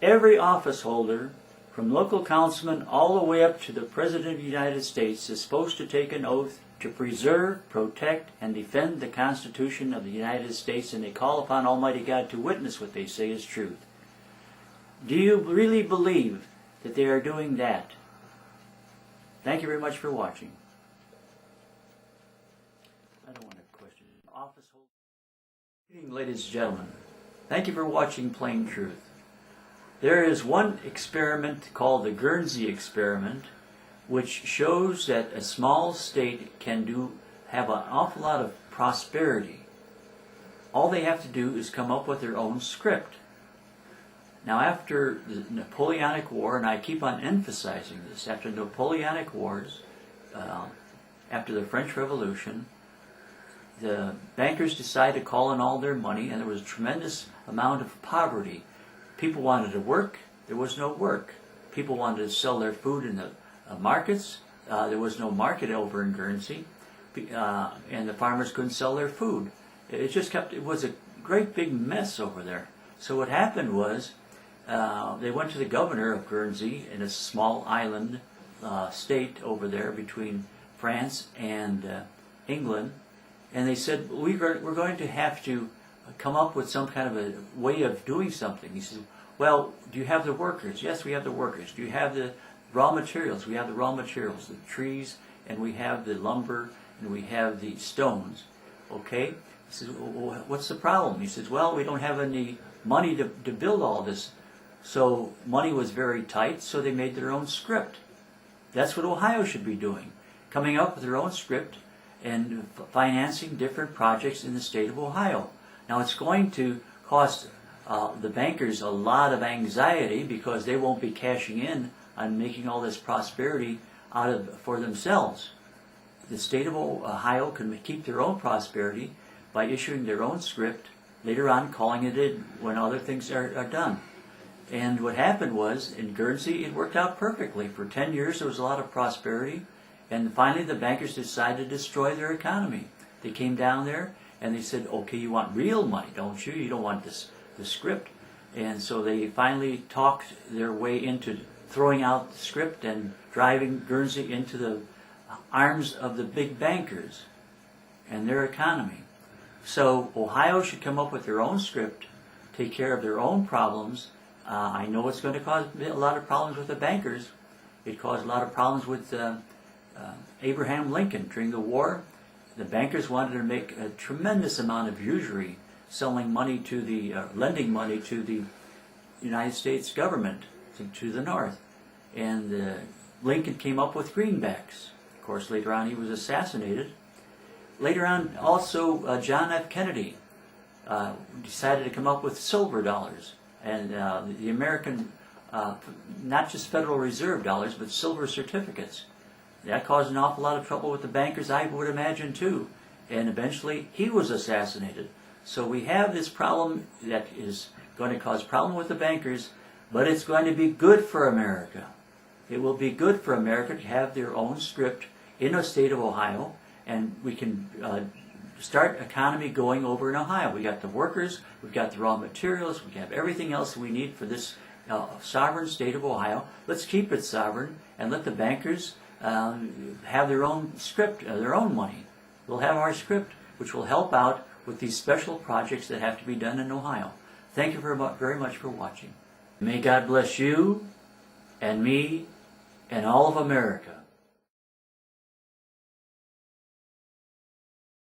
Every office holder, from local councilman all the way up to the President of the United States, is supposed to take an oath to preserve, protect, and defend the Constitution of the United States, and they call upon Almighty God to witness what they say is truth. Do you really believe that they are doing that? Thank you very much for watching. I don't want to question it. Office holder. Good evening, ladies and gentlemen. Thank you for watching Plain Truth. There is one experiment called the Guernsey experiment, which shows that a small state can have an awful lot of prosperity. All they have to do is come up with their own script. Now, after the Napoleonic War, and I keep on emphasizing this, after the Napoleonic Wars, after the French Revolution, the bankers decided to call in all their money, and there was a tremendous amount of poverty. People wanted to work, there was no work. People wanted to sell their food in the markets, there was no market over in Guernsey, and the farmers couldn't sell their food. It was a great big mess over there. So what happened was, they went to the governor of Guernsey, in a small island state over there between France and England, and they said, we're going to have to come up with some kind of a way of doing something. He said, well, do you have the workers? Yes, we have the workers. Do you have the raw materials? We have the raw materials, the trees, and we have the lumber, and we have the stones. Okay? He says, well, what's the problem? He says, well, we don't have any money to build all this. So money was very tight, so they made their own script. That's what Ohio should be doing, coming up with their own script and financing different projects in the state of Ohio. Now, it's going to cost the bankers a lot of anxiety, because they won't be cashing in on making all this prosperity for themselves. The state of Ohio can keep their own prosperity by issuing their own script, later on calling it in when other things are done. And what happened was, in Guernsey, it worked out perfectly. For 10 years, there was a lot of prosperity, and finally the bankers decided to destroy their economy. They came down there, and they said, okay, you want real money, don't you? You don't want the script. And so they finally talked their way into throwing out the script and driving Guernsey into the arms of the big bankers and their economy. So Ohio should come up with their own script, take care of their own problems. I know it's going to cause a lot of problems with the bankers. It caused a lot of problems with Abraham Lincoln during the war. The bankers wanted to make a tremendous amount of usury, selling money to the, lending money to the United States government, to the North. And Lincoln came up with greenbacks. Of course, later on he was assassinated. Later on, also, John F. Kennedy decided to come up with silver dollars. And the American, not just Federal Reserve dollars, but silver certificates. That caused an awful lot of trouble with the bankers, I would imagine, too. And eventually, he was assassinated. So we have this problem that is going to cause problem with the bankers, but it's going to be good for America. It will be good for America to have their own script in the state of Ohio, and we can start economy going over in Ohio. We got the workers, we've got the raw materials, we have everything else we need for this sovereign state of Ohio. Let's keep it sovereign and let the bankers have their own script, their own money. We'll have our script, which will help out with these special projects that have to be done in Ohio. Thank you very much for watching. May God bless you and me and all of America.